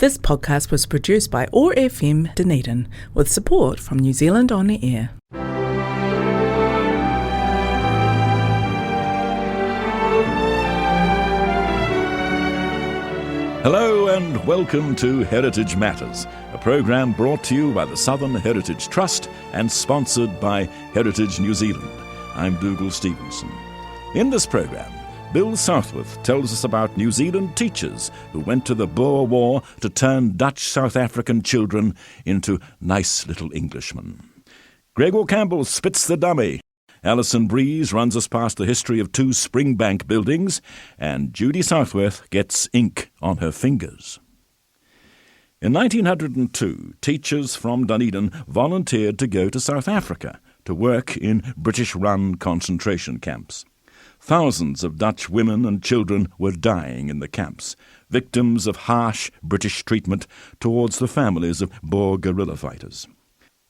This podcast was produced by OAR FM Dunedin with support from New Zealand On the Air. Hello and welcome to Heritage Matters, a programme brought to you by the Southern Heritage Trust and sponsored by Heritage New Zealand. I'm Dougal Stevenson. In this programme, Bill Southworth tells us about New Zealand teachers who went to the Boer War to turn Dutch South African children into nice little Englishmen. Gregor Campbell spits the dummy. Alison Breeze runs us past the history of 2 Springbank buildings, and Judy Southworth gets ink on her fingers. In 1902, teachers from Dunedin volunteered to go to South Africa to work in British-run concentration camps. Thousands of Dutch women and children were dying in the camps, victims of harsh British treatment towards the families of Boer guerrilla fighters.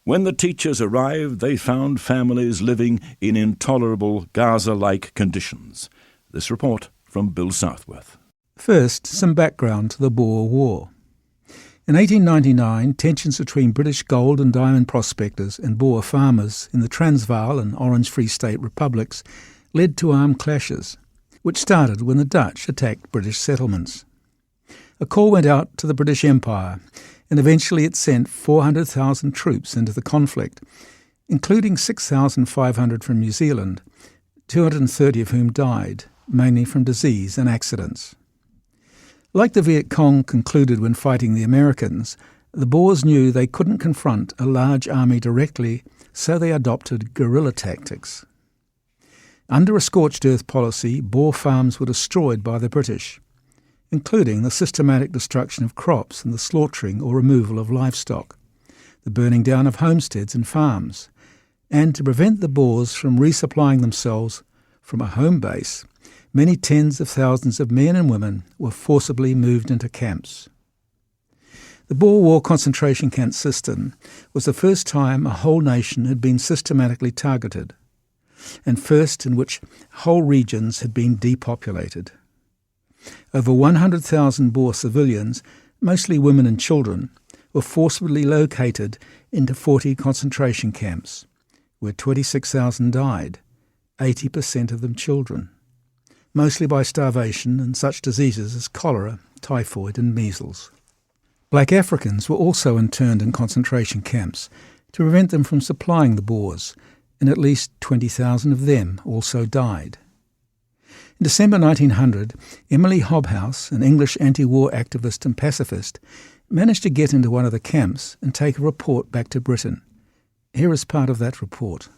When the teachers arrived, they found families living in intolerable Gaza-like conditions. This report from Bill Southworth. First, some background to the Boer War. In 1899, tensions between British gold and diamond prospectors and Boer farmers in the Transvaal and Orange Free State republics led to armed clashes, which started when the Dutch attacked British settlements. A call went out to the British Empire, and eventually it sent 400,000 troops into the conflict, including 6,500 from New Zealand, 230 of whom died, mainly from disease and accidents. Like the Viet Cong concluded when fighting the Americans, the Boers knew they couldn't confront a large army directly, so they adopted guerrilla tactics. Under a scorched earth policy, Boer farms were destroyed by the British, including the systematic destruction of crops and the slaughtering or removal of livestock, the burning down of homesteads and farms, and to prevent the Boers from resupplying themselves from a home base, many tens of thousands of men and women were forcibly moved into camps. The Boer War concentration camp system was the first time a whole nation had been systematically targeted, and first in which whole regions had been depopulated. Over 100,000 Boer civilians, mostly women and children, were forcibly located into 40 concentration camps, where 26,000 died, 80% of them children, mostly by starvation and such diseases as cholera, typhoid and measles. Black Africans were also interned in concentration camps to prevent them from supplying the Boers, and at least 20,000 of them also died. In December 1900, Emily Hobhouse, an English anti-war activist and pacifist, managed to get into one of the camps and take a report back to Britain. Here is part of that report.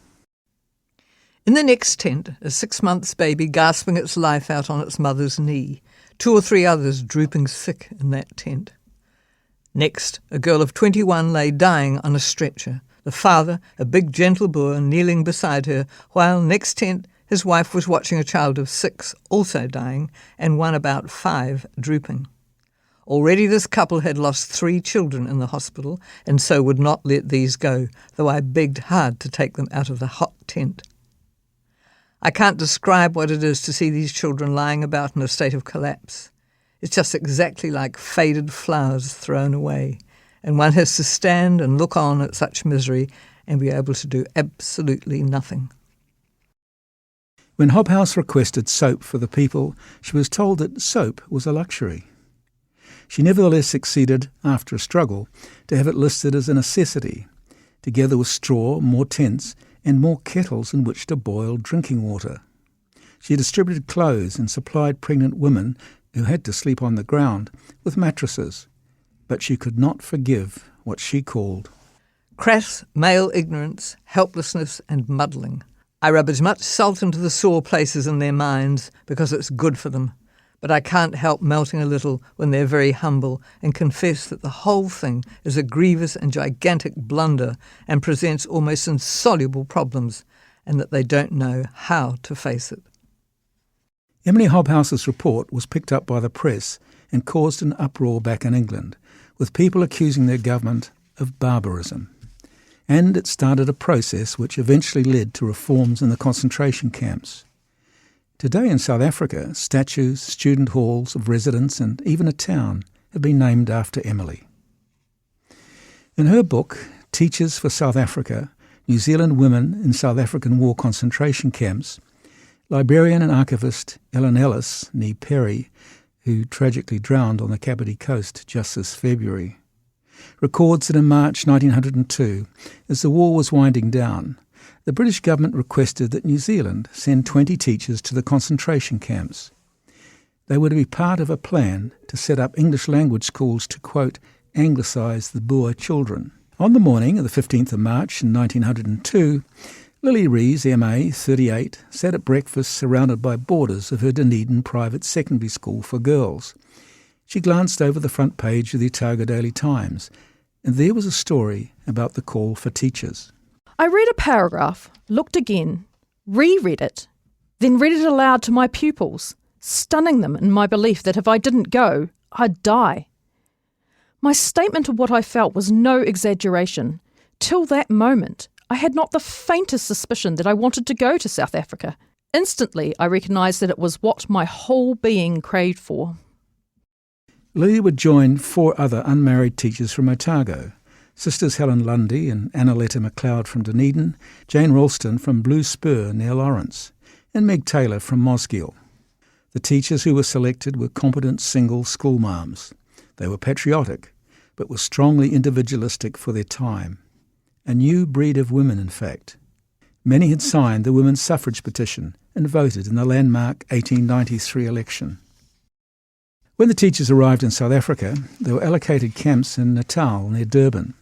In the next tent, a 6-month baby gasping its life out on its mother's knee, 2 or 3 others drooping sick in that tent. Next, a girl of 21 lay dying on a stretcher, the father, a big gentle Boer, kneeling beside her, while next tent his wife was watching a child of 6 also dying and one about 5 drooping. Already this couple had lost 3 children in the hospital and so would not let these go, though I begged hard to take them out of the hot tent. I can't describe what it is to see these children lying about in a state of collapse. It's just exactly like faded flowers thrown away, and one has to stand and look on at such misery and be able to do absolutely nothing. When Hobhouse requested soap for the people, she was told that soap was a luxury. She nevertheless succeeded, after a struggle, to have it listed as a necessity, together with straw, more tents, and more kettles in which to boil drinking water. She distributed clothes and supplied pregnant women, who had to sleep on the ground, with mattresses, but she could not forgive what she called crass male ignorance, helplessness and muddling. I rub as much salt into the sore places in their minds because it's good for them, but I can't help melting a little when they're very humble and confess that the whole thing is a grievous and gigantic blunder and presents almost insoluble problems, and that they don't know how to face it. Emily Hobhouse's report was picked up by the press and caused an uproar back in England, with people accusing their government of barbarism. And it started a process which eventually led to reforms in the concentration camps. Today in South Africa, statues, student halls of residence and even a town had been named after Emily. In her book, Teachers for South Africa, New Zealand Women in South African War Concentration Camps, librarian and archivist Ellen Ellis, née Perry, who tragically drowned on the Kapiti coast just this February, records that in March 1902, as the war was winding down, the British government requested that New Zealand send 20 teachers to the concentration camps. They were to be part of a plan to set up English language schools to, quote, anglicise the Boer children. On the morning of the 15th of March in 1902, Lily Rees, MA, 38, sat at breakfast surrounded by boarders of her Dunedin private secondary school for girls. She glanced over the front page of the Otago Daily Times, and there was a story about the call for teachers. I read a paragraph, looked again, reread it, then read it aloud to my pupils, stunning them in my belief that if I didn't go, I'd die. My statement of what I felt was no exaggeration. Till that moment, I had not the faintest suspicion that I wanted to go to South Africa. Instantly, I recognised that it was what my whole being craved for. Lily would join 4 other unmarried teachers from Otago, sisters Helen Lundy and Annaletta MacLeod from Dunedin, Jane Ralston from Blue Spur near Lawrence, and Meg Taylor from Mosgiel. The teachers who were selected were competent single schoolmarms. They were patriotic, but were strongly individualistic for their time. A new breed of women, in fact. Many had signed the women's suffrage petition and voted in the landmark 1893 election. When the teachers arrived in South Africa, they were allocated camps in Natal near Durban.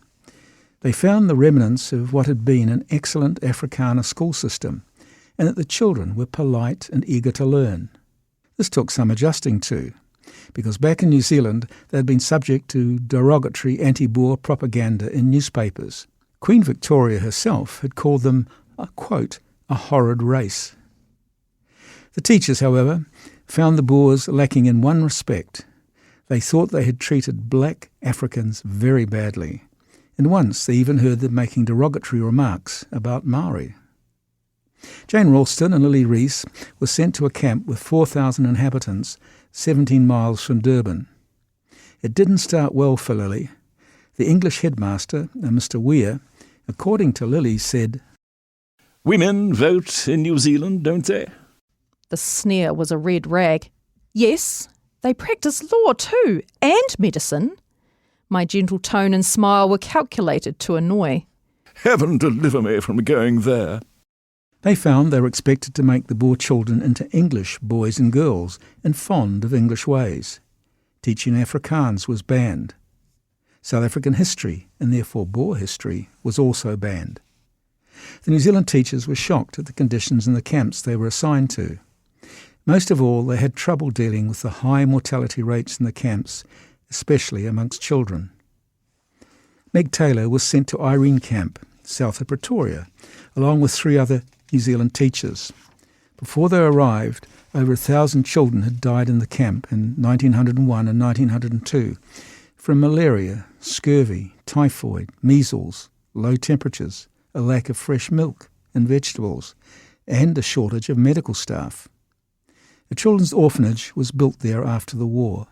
They found the remnants of what had been an excellent Afrikaner school system, and that the children were polite and eager to learn. This took some adjusting to, because back in New Zealand they had been subject to derogatory anti-Boer propaganda in newspapers. Queen Victoria herself had called them, quote, a horrid race. The teachers, however, found the Boers lacking in one respect. They thought they had treated black Africans very badly, and once they even heard them making derogatory remarks about Maori. Jane Ralston and Lily Rees were sent to a camp with 4,000 inhabitants 17 miles from Durban. It didn't start well for Lily. The English headmaster, Mr. Weir, according to Lily, said, "Women vote in New Zealand, don't they?" The sneer was a red rag. Yes, they practice law too, and medicine. My gentle tone and smile were calculated to annoy. Heaven deliver me from going there. They found they were expected to make the Boer children into English boys and girls and fond of English ways. Teaching Afrikaans was banned. South African history, and therefore Boer history, was also banned. The New Zealand teachers were shocked at the conditions in the camps they were assigned to. Most of all, they had trouble dealing with the high mortality rates in the camps, especially amongst children. Meg Taylor was sent to Irene Camp, south of Pretoria, along with 3 other New Zealand teachers. Before they arrived, over 1,000 children had died in the camp in 1901 and 1902 from malaria, scurvy, typhoid, measles, low temperatures, a lack of fresh milk and vegetables, and a shortage of medical staff. A children's orphanage was built there after the war.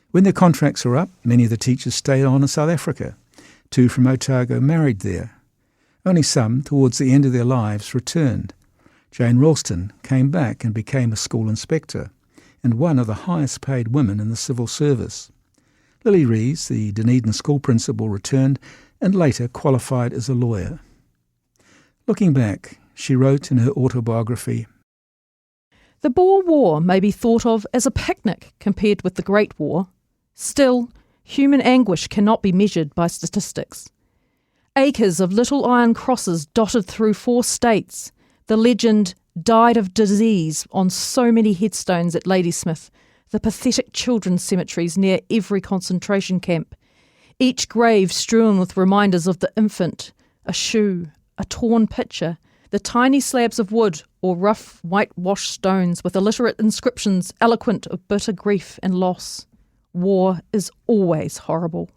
When their contracts were up, many of the teachers stayed on in South Africa. 2 from Otago married there. Only some, towards the end of their lives, returned. Jane Ralston came back and became a school inspector, and one of the highest paid women in the civil service. Lily Rees, the Dunedin school principal, returned and later qualified as a lawyer. Looking back, she wrote in her autobiography, The Boer War may be thought of as a picnic compared with the Great War. Still, human anguish cannot be measured by statistics. Acres of little iron crosses dotted through 4 states, the legend died of disease on so many headstones at Ladysmith, the pathetic children's cemeteries near every concentration camp, each grave strewn with reminders of the infant, a shoe, a torn pitcher, the tiny slabs of wood or rough whitewashed stones with illiterate inscriptions eloquent of bitter grief and loss. War is always horrible.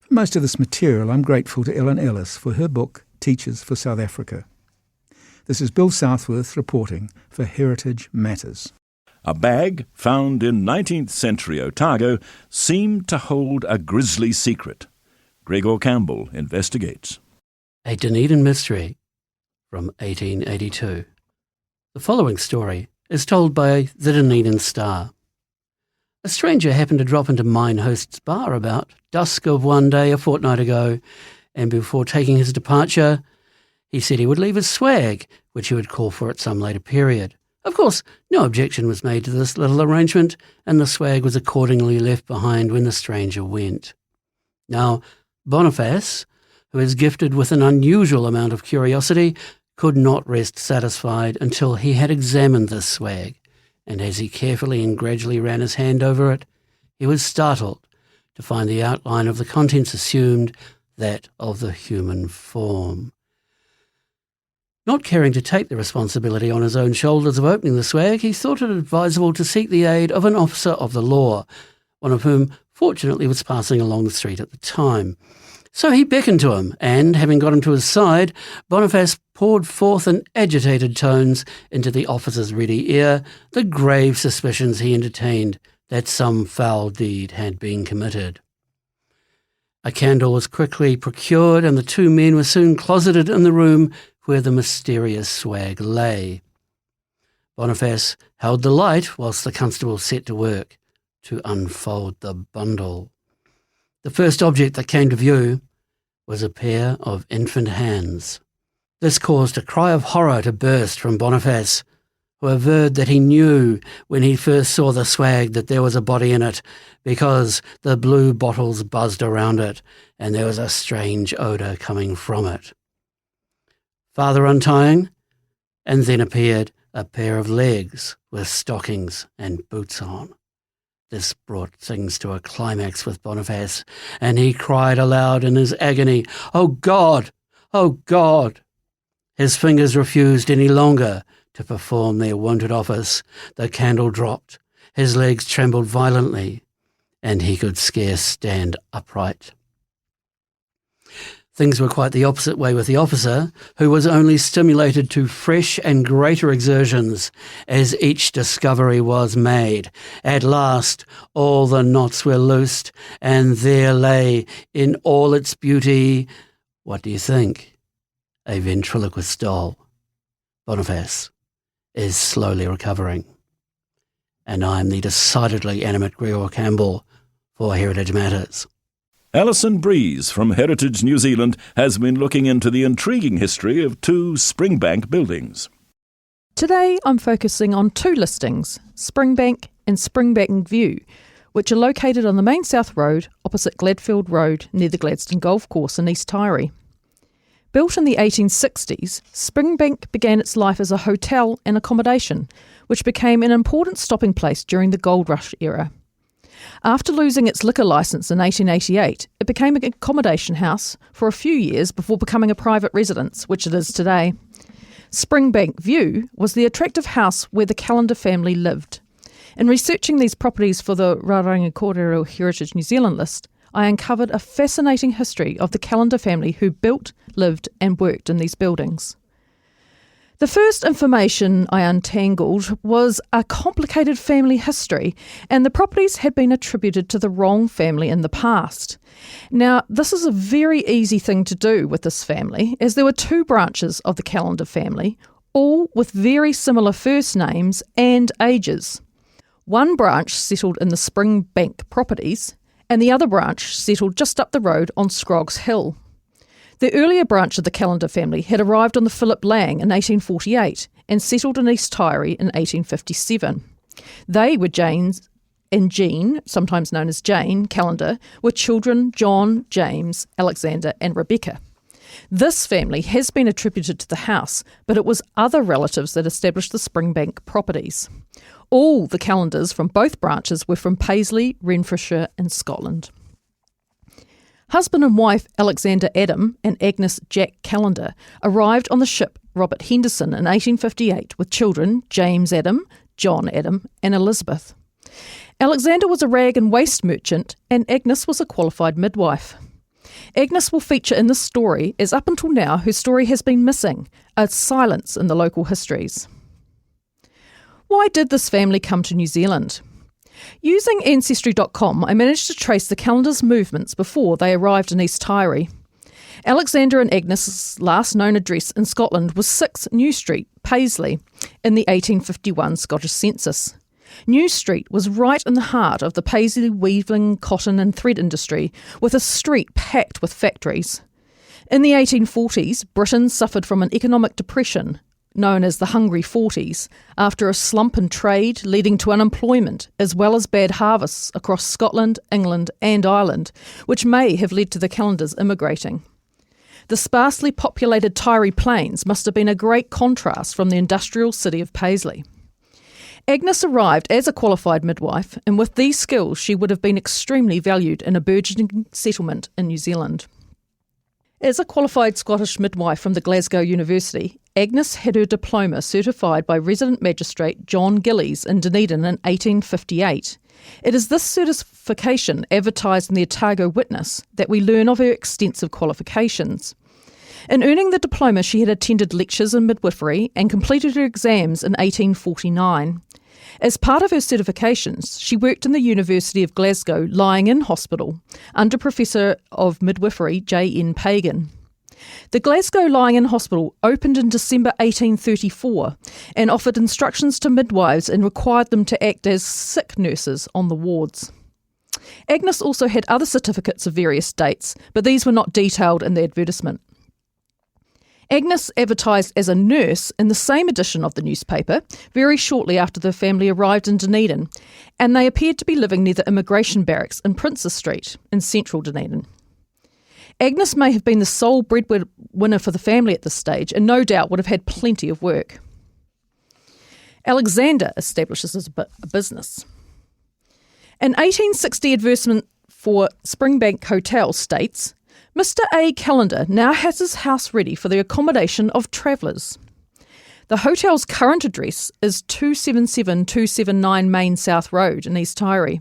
For most of this material, I'm grateful to Ellen Ellis for her book, Teachers for South Africa. This is Bill Southworth reporting for Heritage Matters. A bag found in 19th century Otago seemed to hold a grisly secret. Gregor Campbell investigates. A Dunedin mystery from 1882. The following story is told by the Dunedin Star. A stranger happened to drop into mine host's bar about dusk of one day a fortnight ago, and before taking his departure, he said he would leave his swag, which he would call for at some later period. Of course, no objection was made to this little arrangement, and the swag was accordingly left behind when the stranger went. Now, Boniface, who is gifted with an unusual amount of curiosity, could not rest satisfied until he had examined this swag, and as he carefully and gradually ran his hand over it, he was startled to find the outline of the contents assumed that of the human form. Not caring to take the responsibility on his own shoulders of opening the swag, he thought it advisable to seek the aid of an officer of the law, one of whom fortunately was passing along the street at the time. So he beckoned to him, and, having got him to his side, Boniface poured forth in agitated tones into the officer's ready ear the grave suspicions he entertained that some foul deed had been committed. A candle was quickly procured, and the two men were soon closeted in the room where the mysterious swag lay. Boniface held the light whilst the constable set to work to unfold the bundle. The first object that came to view was a pair of infant hands. This caused a cry of horror to burst from Boniface, who averred that he knew when he first saw the swag that there was a body in it, because the blue bottles buzzed around it and there was a strange odour coming from it. Farther untying, and then appeared a pair of legs with stockings and boots on. This brought things to a climax with Boniface, and he cried aloud in his agony, "Oh God! Oh God!" His fingers refused any longer to perform their wonted office. The candle dropped, his legs trembled violently, and he could scarce stand upright. Things were quite the opposite way with the officer, who was only stimulated to fresh and greater exertions as each discovery was made. At last, all the knots were loosed, and there lay, in all its beauty, what do you think? A ventriloquist doll. Boniface is slowly recovering. And I'm the decidedly animate Gregor Campbell for Heritage Matters. Alison Breeze from Heritage New Zealand has been looking into the intriguing history of two Springbank buildings. Today I'm focusing on two listings, Springbank and Springbank View, which are located on the main South Road opposite Gladfield Road near the Gladstone Golf Course in East Tyree. Built in the 1860s, Springbank began its life as a hotel and accommodation, which became an important stopping place during the Gold Rush era. After losing its liquor licence in 1888, it became an accommodation house for a few years before becoming a private residence, which it is today. Springbank View was the attractive house where the Callender family lived. In researching these properties for the Raranga Kōrero Heritage New Zealand list, I uncovered a fascinating history of the Callender family who built, lived and worked in these buildings. The first information I untangled was a complicated family history, and the properties had been attributed to the wrong family in the past. Now, this is a very easy thing to do with this family, as there were two branches of the Callender family, all with very similar first names and ages. One branch settled in the Springbank properties, and the other branch settled just up the road on Scroggs Hill. The earlier branch of the Callender family had arrived on the Philip Lang in 1848 and settled in East Tyree in 1857. They were James and Jean, sometimes known as Jane, Callender, with children John, James, Alexander and Rebecca. This family has been attributed to the house, but it was other relatives that established the Springbank properties. All the Callenders from both branches were from Paisley, Renfrewshire and Scotland. Husband and wife Alexander Adam and Agnes Jack Callender arrived on the ship Robert Henderson in 1858 with children James Adam, John Adam and Elizabeth. Alexander was a rag and waste merchant and Agnes was a qualified midwife. Agnes will feature in this story as up until now her story has been missing, a silence in the local histories. Why did this family come to New Zealand? Using Ancestry.com, I managed to trace the calendar's movements before they arrived in East Tyre. Alexander and Agnes's last known address in Scotland was 6 New Street, Paisley, in the 1851 Scottish census. New Street was right in the heart of the Paisley weaving, cotton and thread industry, with a street packed with factories. In the 1840s, Britain suffered from an economic depression, known as the Hungry Forties, after a slump in trade leading to unemployment, as well as bad harvests across Scotland, England and Ireland, which may have led to the Calendars immigrating. The sparsely populated Tiree Plains must have been a great contrast from the industrial city of Paisley. Agnes arrived as a qualified midwife, and with these skills she would have been extremely valued in a burgeoning settlement in New Zealand. As a qualified Scottish midwife from the Glasgow University, Agnes had her diploma certified by resident magistrate John Gillies in Dunedin in 1858. It is this certification, advertised in the Otago Witness, that we learn of her extensive qualifications. In earning the diploma, she had attended lectures in midwifery and completed her exams in 1849. As part of her certifications, she worked in the University of Glasgow Lying-in Hospital under Professor of Midwifery J.N. Pagan. The Glasgow Lying-in Hospital opened in December 1834 and offered instructions to midwives and required them to act as sick nurses on the wards. Agnes also had other certificates of various dates, but these were not detailed in the advertisement. Agnes advertised as a nurse in the same edition of the newspaper very shortly after the family arrived in Dunedin, and they appeared to be living near the immigration barracks in Princes Street in central Dunedin. Agnes may have been the sole breadwinner for the family at this stage and no doubt would have had plenty of work. Alexander establishes a business. An 1860 advertisement for Springbank Hotel states, Mr. A. Callender now has his house ready for the accommodation of travellers. The hotel's current address is 277-279 Main South Road in East Tyre.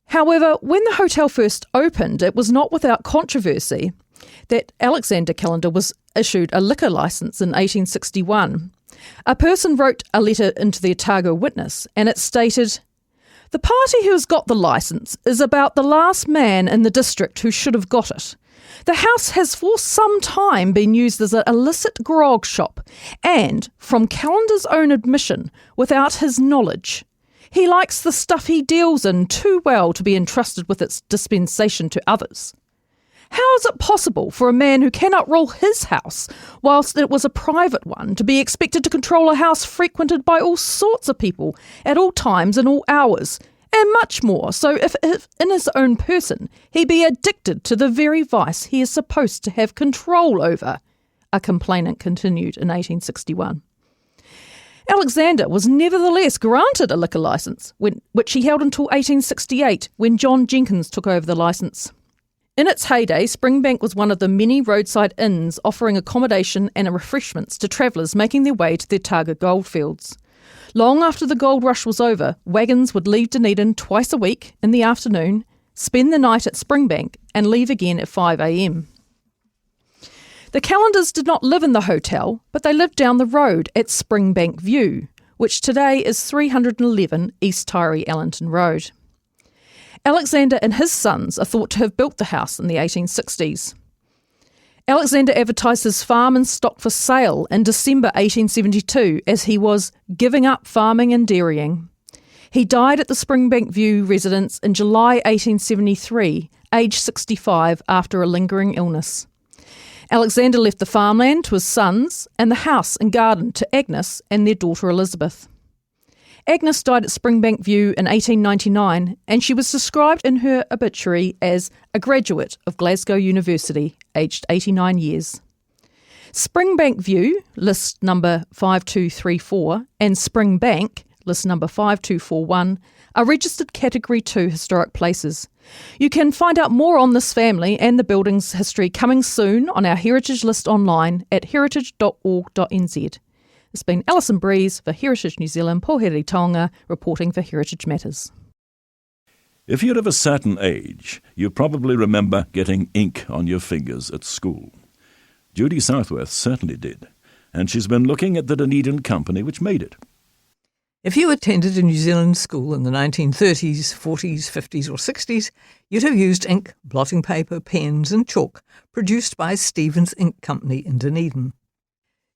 However, when the hotel first opened, it was not without controversy that Alexander Callender was issued a liquor licence in 1861. A person wrote a letter into the Otago Witness, and it stated, "The party who has got the licence is about the last man in the district who should have got it. The house has for some time been used as an illicit grog shop, and, from Callender's own admission, without his knowledge. He likes the stuff he deals in too well to be entrusted with its dispensation to others. How is it possible for a man who cannot rule his house, whilst it was a private one, to be expected to control a house frequented by all sorts of people, at all times and all hours, and much more so if in his own person he be addicted to the very vice he is supposed to have control over?" a complainant continued in 1861. Alexander was nevertheless granted a liquor licence, which he held until 1868, when John Jenkins took over the licence. In its heyday, Springbank was one of the many roadside inns offering accommodation and refreshments to travellers making their way to the Otago goldfields. Long after the gold rush was over, wagons would leave Dunedin twice a week in the afternoon, spend the night at Springbank and leave again at 5 a.m. The Callenders did not live in the hotel, but they lived down the road at Springbank View, which today is 311 East Tyre Allington Road. Alexander and his sons are thought to have built the house in the 1860s. Alexander advertised his farm and stock for sale in December 1872 as he was giving up farming and dairying. He died at the Springbank View residence in July 1873, aged 65, after a lingering illness. Alexander left the farmland to his sons and the house and garden to Agnes and their daughter Elizabeth. Agnes died at Springbank View in 1899, and she was described in her obituary as a graduate of Glasgow University, aged 89 years. Springbank View, list number 5234, and Springbank, list number 5241, are registered Category 2 historic places. You can find out more on this family and the building's history coming soon on our heritage list online at heritage.org.nz. It's been Alison Breeze for Heritage New Zealand, Poheri Taonga, reporting for Heritage Matters. If you're of a certain age, you probably remember getting ink on your fingers at school. Judy Southworth certainly did, and she's been looking at the Dunedin company which made it. If you attended a New Zealand school in the 1930s, 40s, 50s or 60s, you'd have used ink, blotting paper, pens and chalk produced by Stevens Ink Company in Dunedin.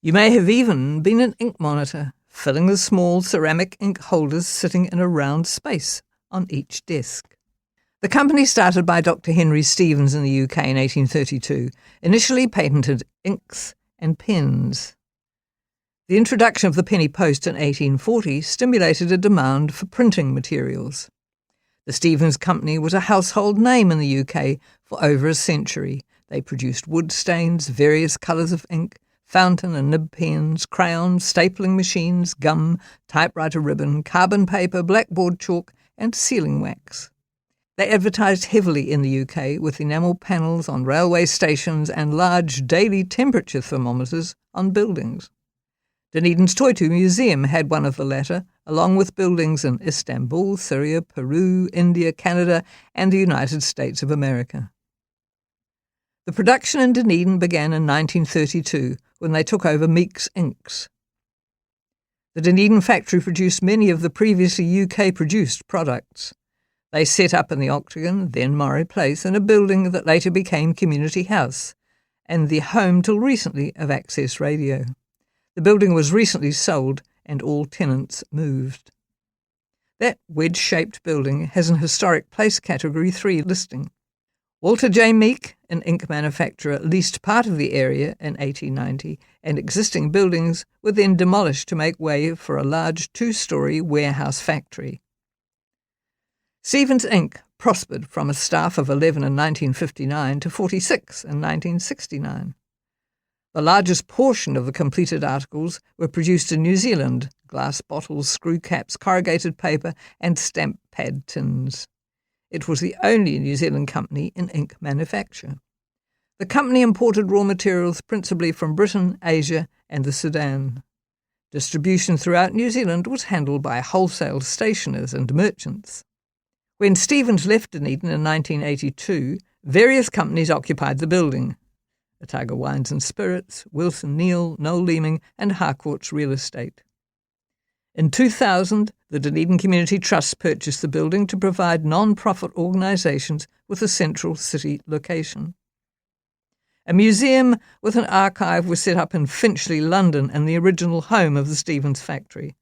You may have even been an ink monitor, filling the small ceramic ink holders sitting in a round space on each desk. The company, started by Dr. Henry Stevens in the UK in 1832, initially patented inks and pens. The introduction of the penny post in 1840 stimulated a demand for printing materials. The Stevens Company was a household name in the UK for over a century. They produced wood stains, various colours of ink, fountain and nib pens, crayons, stapling machines, gum, typewriter ribbon, carbon paper, blackboard chalk and sealing wax. They advertised heavily in the UK with enamel panels on railway stations and large daily temperature thermometers on buildings. Dunedin's Toitu Museum had one of the latter, along with buildings in Istanbul, Syria, Peru, India, Canada and the United States of America. The production in Dunedin began in 1932 when they took over Meeks Inks. The Dunedin factory produced many of the previously UK-produced products. They set up in the Octagon, then Murray Place, in a building that later became Community House and the home till recently of Access Radio. The building was recently sold and all tenants moved. That wedge-shaped building has an Historic Place Category 3 listing. Walter J. Meek, an ink manufacturer, leased part of the area in 1890, and existing buildings were then demolished to make way for a large 2-storey warehouse factory. Stevens Ink prospered from a staff of 11 in 1959 to 46 in 1969. The largest portion of the completed articles were produced in New Zealand: glass bottles, screw caps, corrugated paper and stamp pad tins. It was the only New Zealand company in ink manufacture. The company imported raw materials principally from Britain, Asia and the Sudan. Distribution throughout New Zealand was handled by wholesale stationers and merchants. When Stevens left Dunedin in 1982, various companies occupied the building: Otago Wines and Spirits, Wilson Neal, Noel Leeming and Harcourt's Real Estate. In 2000, the Dunedin Community Trust purchased the building to provide non-profit organisations with a central city location. A museum with an archive was set up in Finchley, London, and the original home of the Stevens factory.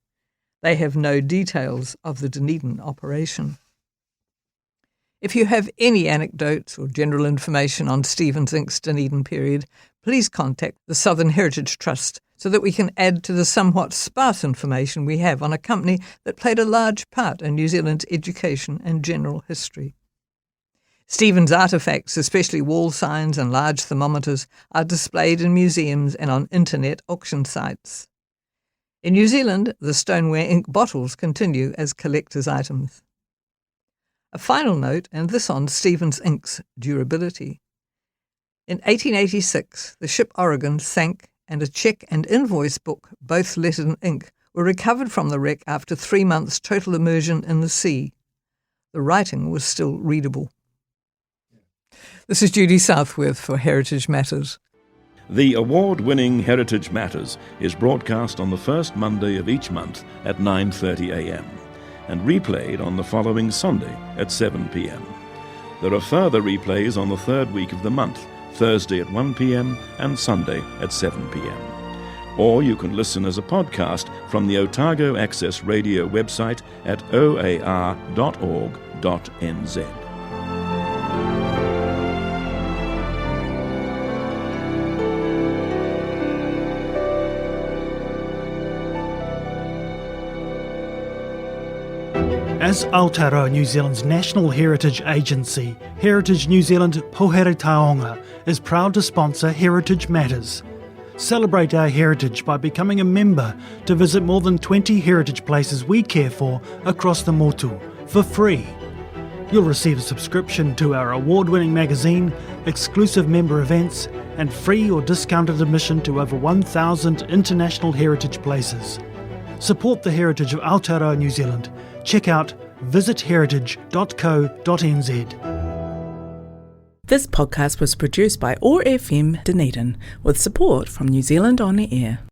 They have no details of the Dunedin operation. If you have any anecdotes or general information on Stevens Ink's Dunedin period, please contact the Southern Heritage Trust so that we can add to the somewhat sparse information we have on a company that played a large part in New Zealand's education and general history. Stevens artefacts, especially wall signs and large thermometers, are displayed in museums and on internet auction sites. In New Zealand, the stoneware ink bottles continue as collector's items. A final note, and this on Stevens Ink's durability. In 1886, the ship Oregon sank and a cheque and invoice book, both lettered in ink, were recovered from the wreck after 3 months' total immersion in the sea. The writing was still readable. This is Judy Southworth for Heritage Matters. The award-winning Heritage Matters is broadcast on the first Monday of each month at 9:30 a.m. and replayed on the following Sunday at 7 p.m. There are further replays on the third week of the month, Thursday at 1 p.m. and Sunday at 7 p.m. Or you can listen as a podcast from the Otago Access Radio website at oar.org.nz. As Aotearoa New Zealand's national heritage agency, Heritage New Zealand Pohere Taonga is proud to sponsor Heritage Matters. Celebrate our heritage by becoming a member to visit more than 20 heritage places we care for across the motu for free. You'll receive a subscription to our award-winning magazine, exclusive member events, and free or discounted admission to over 1,000 international heritage places. Support the heritage of Aotearoa New Zealand. Check out visitheritage.co.nz. This podcast was produced by OAR FM Dunedin with support from New Zealand On the Air.